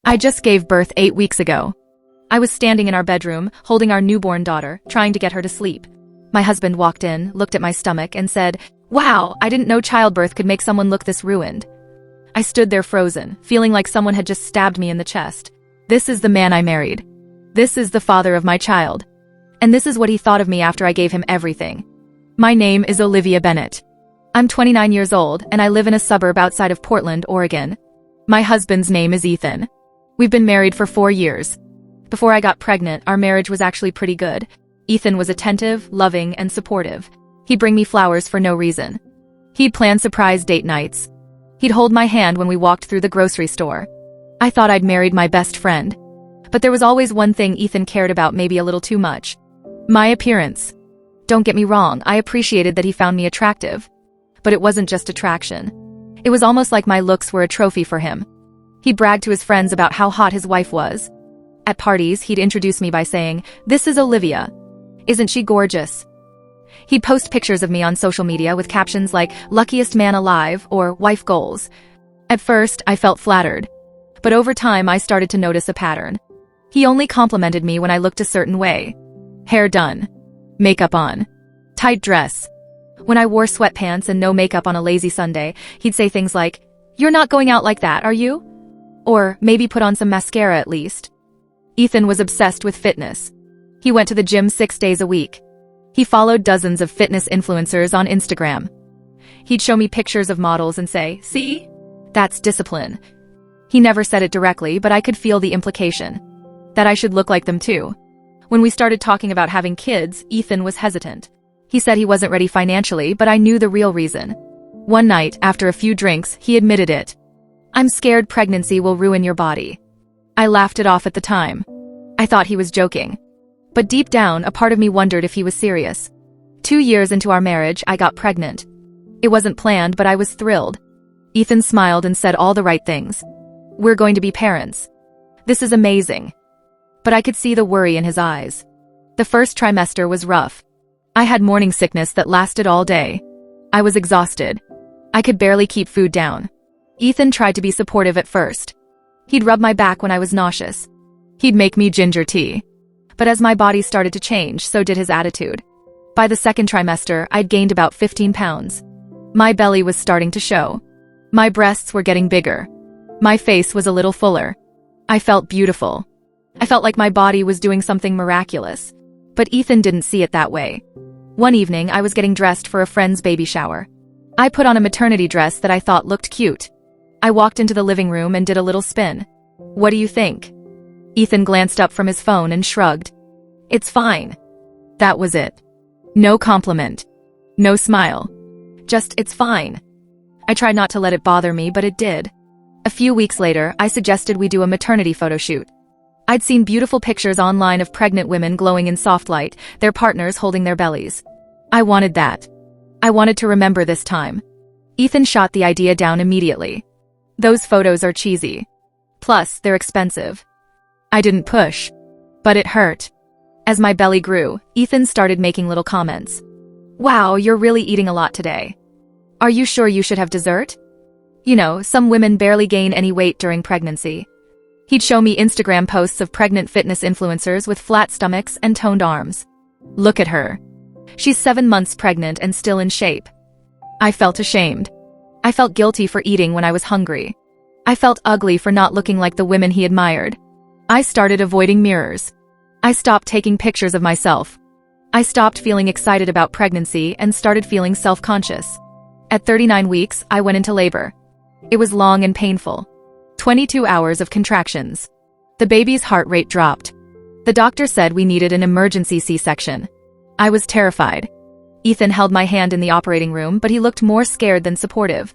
I just gave birth 8 weeks ago. I was standing in our bedroom, holding our newborn daughter, trying to get her to sleep. My husband walked in, looked at my stomach, and said, "Wow, I didn't know childbirth could make someone look this ruined." I stood there frozen, feeling like someone had just stabbed me in the chest. This is the man I married. This is the father of my child. And this is what he thought of me after I gave him everything. My name is Olivia Bennett. I'm 29 years old, and I live in a suburb outside of Portland, Oregon. My husband's name is Ethan. We've been married for 4 years. Before I got pregnant, our marriage was actually pretty good. Ethan was attentive, loving, and supportive. He'd bring me flowers for no reason. He'd plan surprise date nights. He'd hold my hand when we walked through the grocery store. I thought I'd married my best friend. But there was always one thing Ethan cared about maybe a little too much. My appearance. Don't get me wrong, I appreciated that he found me attractive. But it wasn't just attraction. It was almost like my looks were a trophy for him. He bragged to his friends about how hot his wife was. At parties, he'd introduce me by saying, "This is Olivia. Isn't she gorgeous?" He'd post pictures of me on social media with captions like, "Luckiest man alive," or "Wife goals." At first, I felt flattered. But over time, I started to notice a pattern. He only complimented me when I looked a certain way. Hair done. Makeup on. Tight dress. When I wore sweatpants and no makeup on a lazy Sunday, he'd say things like, "You're not going out like that, are you?" Or, "Maybe put on some mascara at least." Ethan was obsessed with fitness. He went to the gym 6 days a week. He followed dozens of fitness influencers on Instagram. He'd show me pictures of models and say, "See? That's discipline." He never said it directly, but I could feel the implication. That I should look like them too. When we started talking about having kids, Ethan was hesitant. He said he wasn't ready financially, but I knew the real reason. One night, after a few drinks, he admitted it. "I'm scared pregnancy will ruin your body." I laughed it off at the time. I thought he was joking. But deep down, a part of me wondered if he was serious. 2 years into our marriage, I got pregnant. It wasn't planned, but I was thrilled. Ethan smiled and said all the right things. "We're going to be parents. This is amazing." But I could see the worry in his eyes. The first trimester was rough. I had morning sickness that lasted all day. I was exhausted. I could barely keep food down. Ethan tried to be supportive at first. He'd rub my back when I was nauseous. He'd make me ginger tea. But as my body started to change, so did his attitude. By the second trimester, I'd gained about 15 pounds. My belly was starting to show. My breasts were getting bigger. My face was a little fuller. I felt beautiful. I felt like my body was doing something miraculous. But Ethan didn't see it that way. One evening, I was getting dressed for a friend's baby shower. I put on a maternity dress that I thought looked cute. I walked into the living room and did a little spin. "What do you think?" Ethan glanced up from his phone and shrugged. "It's fine." That was it. No compliment. No smile. Just, "It's fine." I tried not to let it bother me, but it did. A few weeks later, I suggested we do a maternity photo shoot. I'd seen beautiful pictures online of pregnant women glowing in soft light, their partners holding their bellies. I wanted that. I wanted to remember this time. Ethan shot the idea down immediately. "Those photos are cheesy. Plus, they're expensive." I didn't push. But it hurt. As my belly grew, Ethan started making little comments. "Wow, you're really eating a lot today. Are you sure you should have dessert? You know, some women barely gain any weight during pregnancy." He'd show me Instagram posts of pregnant fitness influencers with flat stomachs and toned arms. "Look at her. She's 7 months pregnant and still in shape." I felt ashamed. I felt guilty for eating when I was hungry. I felt ugly for not looking like the women he admired. I started avoiding mirrors. I stopped taking pictures of myself. I stopped feeling excited about pregnancy and started feeling self-conscious. At 39 weeks, I went into labor. It was long and painful. 22 hours of contractions. The baby's heart rate dropped. The doctor said we needed an emergency C-section. I was terrified. Ethan held my hand in the operating room, but he looked more scared than supportive.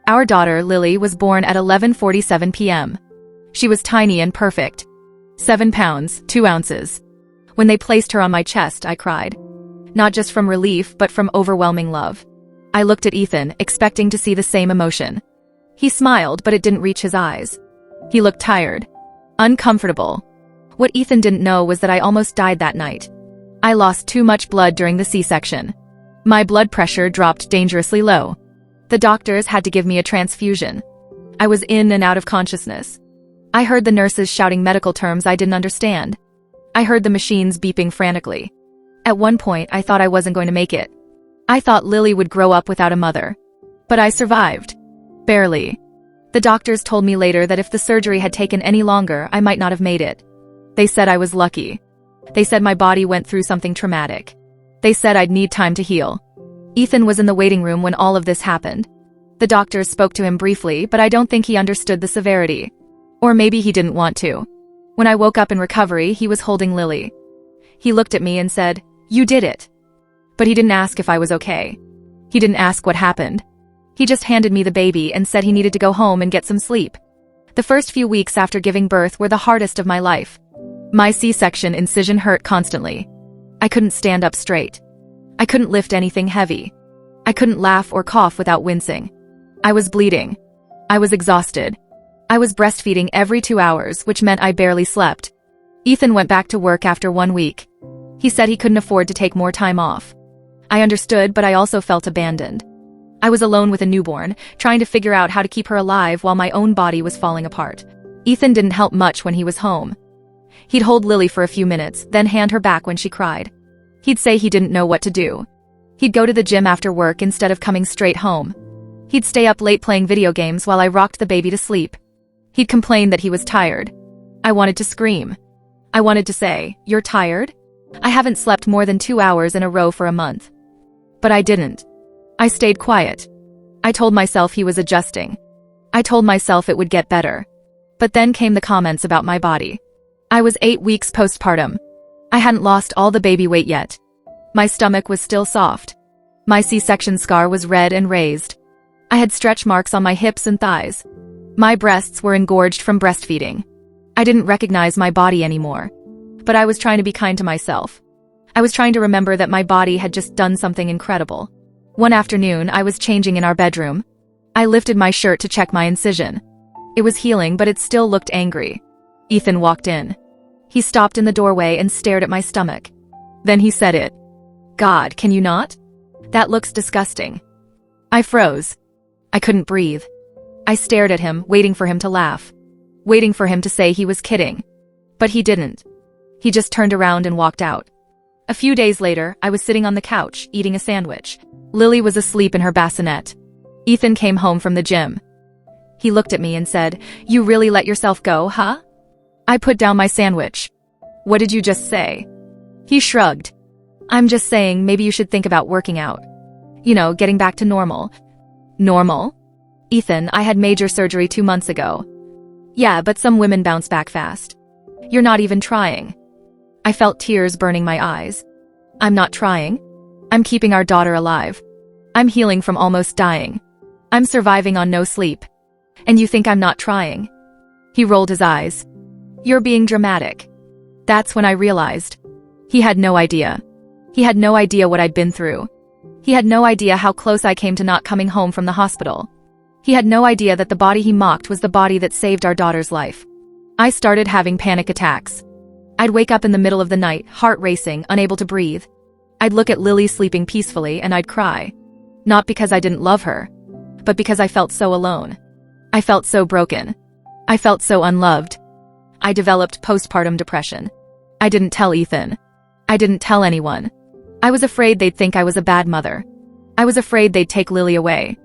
Our daughter, Lily, was born at 11:47 p.m. She was tiny and perfect. 7 pounds, 2 ounces. When they placed her on my chest, I cried. Not just from relief, but from overwhelming love. I looked at Ethan, expecting to see the same emotion. He smiled, but it didn't reach his eyes. He looked tired. Uncomfortable. What Ethan didn't know was that I almost died that night. I lost too much blood during the C-section. My blood pressure dropped dangerously low. The doctors had to give me a transfusion. I was in and out of consciousness. I heard the nurses shouting medical terms I didn't understand. I heard the machines beeping frantically. At one point, I thought I wasn't going to make it. I thought Lily would grow up without a mother. But I survived. Barely. The doctors told me later that if the surgery had taken any longer, I might not have made it. They said I was lucky. They said my body went through something traumatic. They said I'd need time to heal. Ethan was in the waiting room when all of this happened. The doctors spoke to him briefly, but I don't think he understood the severity. Or maybe he didn't want to. When I woke up in recovery, he was holding Lily. He looked at me and said, "You did it." But he didn't ask if I was okay. He didn't ask what happened. He just handed me the baby and said he needed to go home and get some sleep. The first few weeks after giving birth were the hardest of my life. My C-section incision hurt constantly. I couldn't stand up straight. I couldn't lift anything heavy. I couldn't laugh or cough without wincing. I was bleeding. I was exhausted. I was breastfeeding every 2 hours, which meant I barely slept. Ethan went back to work after 1 week. He said he couldn't afford to take more time off. I understood, but I also felt abandoned. I was alone with a newborn, trying to figure out how to keep her alive while my own body was falling apart. Ethan didn't help much when he was home. He'd hold Lily for a few minutes, then hand her back when she cried. He'd say he didn't know what to do. He'd go to the gym after work instead of coming straight home. He'd stay up late playing video games while I rocked the baby to sleep. He'd complain that he was tired. I wanted to scream. I wanted to say, "You're tired? I haven't slept more than 2 hours in a row for a month." But I didn't. I stayed quiet. I told myself he was adjusting. I told myself it would get better. But then came the comments about my body. I was 8 weeks postpartum. I hadn't lost all the baby weight yet. My stomach was still soft. My C-section scar was red and raised. I had stretch marks on my hips and thighs. My breasts were engorged from breastfeeding. I didn't recognize my body anymore. But I was trying to be kind to myself. I was trying to remember that my body had just done something incredible. One afternoon, I was changing in our bedroom. I lifted my shirt to check my incision. It was healing, but it still looked angry. Ethan walked in. He stopped in the doorway and stared at my stomach. Then he said it. "God, can you not? That looks disgusting." I froze. I couldn't breathe. I stared at him, waiting for him to laugh. Waiting for him to say he was kidding. But he didn't. He just turned around and walked out. A few days later, I was sitting on the couch, eating a sandwich. Lily was asleep in her bassinet. Ethan came home from the gym. He looked at me and said, "You really let yourself go, huh?" I put down my sandwich. "What did you just say?" He shrugged. "I'm just saying maybe you should think about working out. You know, getting back to normal." Normal? "Ethan, I had major surgery 2 months ago." "Yeah, but some women bounce back fast. You're not even trying." I felt tears burning my eyes. "I'm not trying. I'm keeping our daughter alive. I'm healing from almost dying. I'm surviving on no sleep. And you think I'm not trying?" He rolled his eyes. "You're being dramatic." That's when I realized. He had no idea. He had no idea what I'd been through. He had no idea how close I came to not coming home from the hospital. He had no idea that the body he mocked was the body that saved our daughter's life. I started having panic attacks. I'd wake up in the middle of the night, heart racing, unable to breathe. I'd look at Lily sleeping peacefully and I'd cry. Not because I didn't love her, but because I felt so alone. I felt so broken. I felt so unloved. I developed postpartum depression. I didn't tell Ethan. I didn't tell anyone. I was afraid they'd think I was a bad mother. I was afraid they'd take Lily away.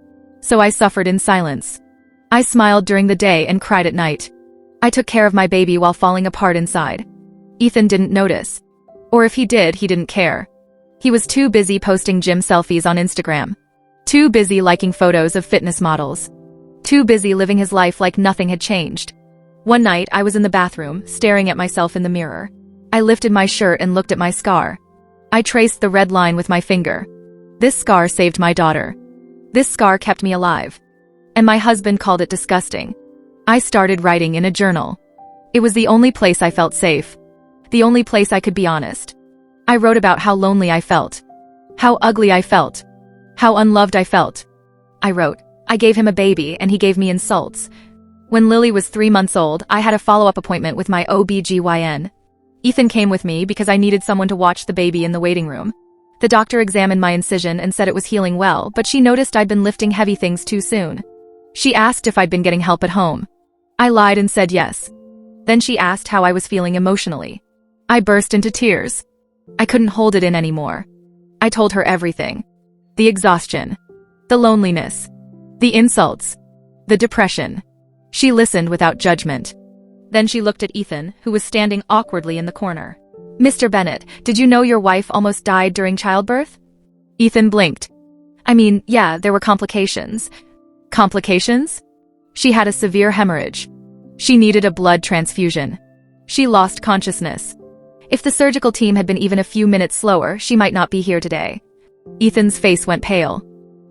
So I suffered in silence. I smiled during the day and cried at night. I took care of my baby while falling apart inside. Ethan didn't notice. Or if he did, he didn't care. He was too busy posting gym selfies on Instagram. Too busy liking photos of fitness models. Too busy living his life like nothing had changed. One night, I was in the bathroom, staring at myself in the mirror. I lifted my shirt and looked at my scar. I traced the red line with my finger. This scar saved my daughter. This scar kept me alive. And my husband called it disgusting. I started writing in a journal. It was the only place I felt safe. The only place I could be honest. I wrote about how lonely I felt. How ugly I felt. How unloved I felt. I wrote, "I gave him a baby and he gave me insults." When Lily was 3 months old, I had a follow-up appointment with my OB/GYN. Ethan came with me because I needed someone to watch the baby in the waiting room. The doctor examined my incision and said it was healing well, but she noticed I'd been lifting heavy things too soon. She asked if I'd been getting help at home. I lied and said yes. Then she asked how I was feeling emotionally. I burst into tears. I couldn't hold it in anymore. I told her everything. The exhaustion. The loneliness. The insults. The depression. She listened without judgment. Then she looked at Ethan, who was standing awkwardly in the corner. "Mr. Bennett, did you know your wife almost died during childbirth?" Ethan blinked. "I mean, yeah, there were complications." Complications? She had a severe hemorrhage. She needed a blood transfusion. She lost consciousness. If the surgical team had been even a few minutes slower, she might not be here today. Ethan's face went pale.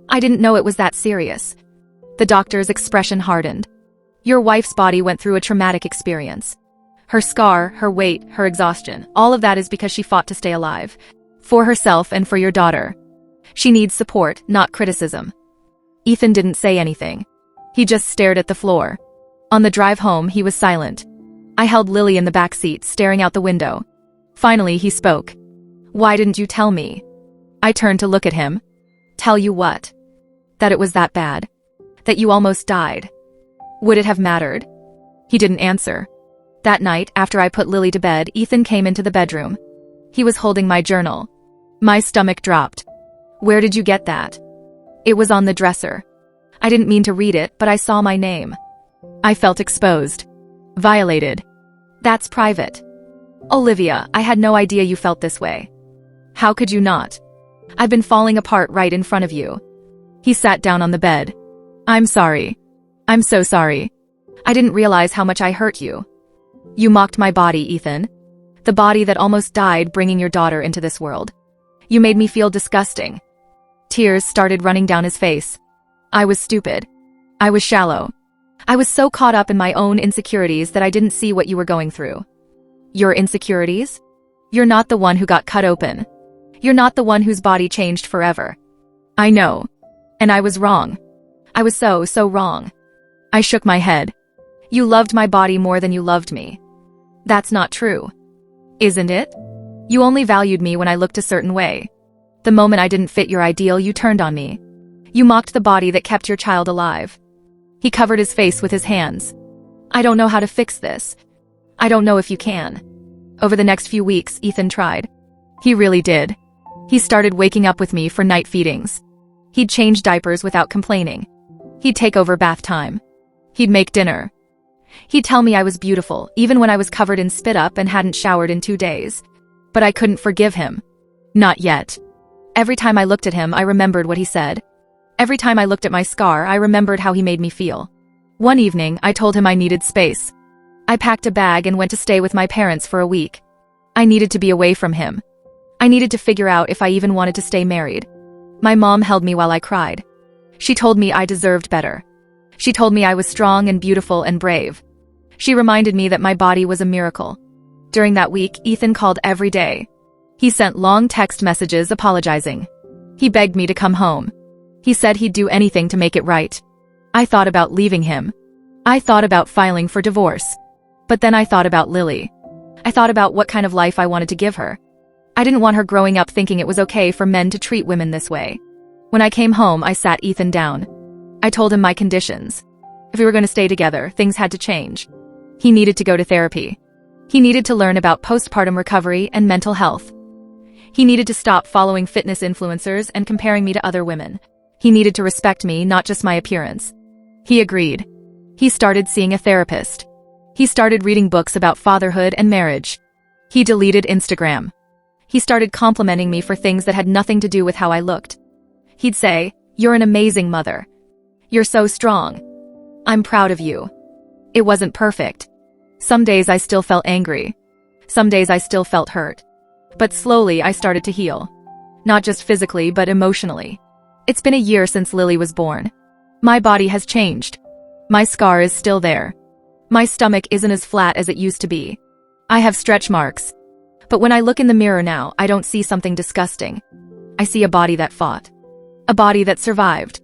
"I didn't know it was that serious." The doctor's expression hardened. "Your wife's body went through a traumatic experience. Her scar, her weight, her exhaustion, all of that is because she fought to stay alive. For herself and for your daughter. She needs support, not criticism." Ethan didn't say anything. He just stared at the floor. On the drive home, he was silent. I held Lily in the back seat, staring out the window. Finally, he spoke. "Why didn't you tell me?" I turned to look at him. "Tell you what?" "That it was that bad. That you almost died." "Would it have mattered?" He didn't answer. That night, after I put Lily to bed, Ethan came into the bedroom. He was holding my journal. My stomach dropped. "Where did you get that?" "It was on the dresser. I didn't mean to read it, but I saw my name." I felt exposed. Violated. "That's private." "Olivia, I had no idea you felt this way." "How could you not? I've been falling apart right in front of you." He sat down on the bed. "I'm sorry. I'm so sorry. I didn't realize how much I hurt you. You mocked my body, Ethan. The body that almost died bringing your daughter into this world. You made me feel disgusting." Tears started running down his face. "I was stupid. I was shallow. I was so caught up in my own insecurities that I didn't see what you were going through." "Your insecurities? You're not the one who got cut open. You're not the one whose body changed forever." "I know. And I was wrong. I was so wrong." I shook my head. "You loved my body more than you loved me." "That's not true." "Isn't it? You only valued me when I looked a certain way. The moment I didn't fit your ideal, you turned on me. You mocked the body that kept your child alive." He covered his face with his hands. "I don't know how to fix this. I don't know if you can." Over the next few weeks, Ethan tried. He really did. He started waking up with me for night feedings. He'd change diapers without complaining. He'd take over bath time. He'd make dinner. He'd tell me I was beautiful, even when I was covered in spit up and hadn't showered in 2 days. But I couldn't forgive him. Not yet. Every time I looked at him, I remembered what he said. Every time I looked at my scar, I remembered how he made me feel. One evening, I told him I needed space. I packed a bag and went to stay with my parents for a week. I needed to be away from him. I needed to figure out if I even wanted to stay married. My mom held me while I cried. She told me I deserved better. She told me I was strong and beautiful and brave. She reminded me that my body was a miracle. During that week, Ethan called every day. He sent long text messages apologizing. He begged me to come home. He said he'd do anything to make it right. I thought about leaving him. I thought about filing for divorce. But then I thought about Lily. I thought about what kind of life I wanted to give her. I didn't want her growing up thinking it was okay for men to treat women this way. When I came home, I sat Ethan down. I told him my conditions. If we were going to stay together, things had to change. He needed to go to therapy. He needed to learn about postpartum recovery and mental health. He needed to stop following fitness influencers and comparing me to other women. He needed to respect me, not just my appearance. He agreed. He started seeing a therapist. He started reading books about fatherhood and marriage. He deleted Instagram. He started complimenting me for things that had nothing to do with how I looked. He'd say, "You're an amazing mother. You're so strong. I'm proud of you." It wasn't perfect. Some days I still felt angry. Some days I still felt hurt. But slowly I started to heal. Not just physically, but emotionally. It's been a year since Lily was born. My body has changed. My scar is still there. My stomach isn't as flat as it used to be. I have stretch marks. But when I look in the mirror now, I don't see something disgusting. I see a body that fought. A body that survived.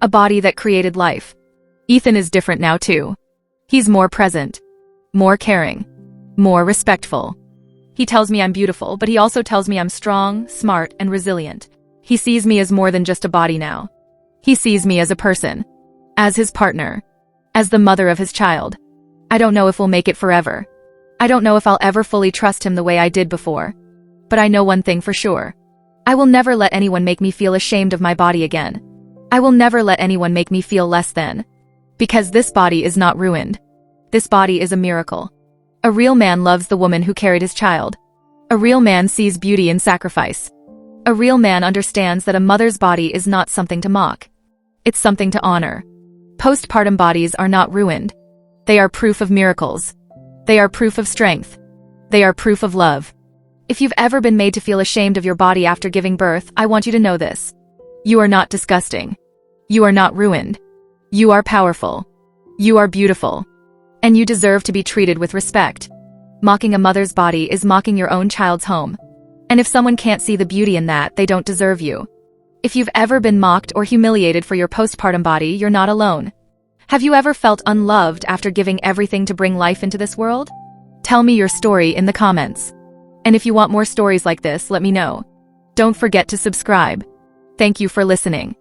A body that created life. Ethan is different now too. He's more present. More caring. More respectful. He tells me I'm beautiful, but he also tells me I'm strong, smart, and resilient. He sees me as more than just a body now. He sees me as a person. As his partner. As the mother of his child. I don't know if we'll make it forever. I don't know if I'll ever fully trust him the way I did before. But I know one thing for sure. I will never let anyone make me feel ashamed of my body again. I will never let anyone make me feel less than. Because this body is not ruined. This body is a miracle. A real man loves the woman who carried his child. A real man sees beauty in sacrifice. A real man understands that a mother's body is not something to mock. It's something to honor. Postpartum bodies are not ruined. They are proof of miracles. They are proof of strength. They are proof of love. If you've ever been made to feel ashamed of your body after giving birth, I want you to know this. You are not disgusting. You are not ruined. You are powerful. You are beautiful. And you deserve to be treated with respect. Mocking a mother's body is mocking your own child's home. And if someone can't see the beauty in that, they don't deserve you. If you've ever been mocked or humiliated for your postpartum body, you're not alone. Have you ever felt unloved after giving everything to bring life into this world? Tell me your story in the comments. And if you want more stories like this, let me know. Don't forget to subscribe. Thank you for listening.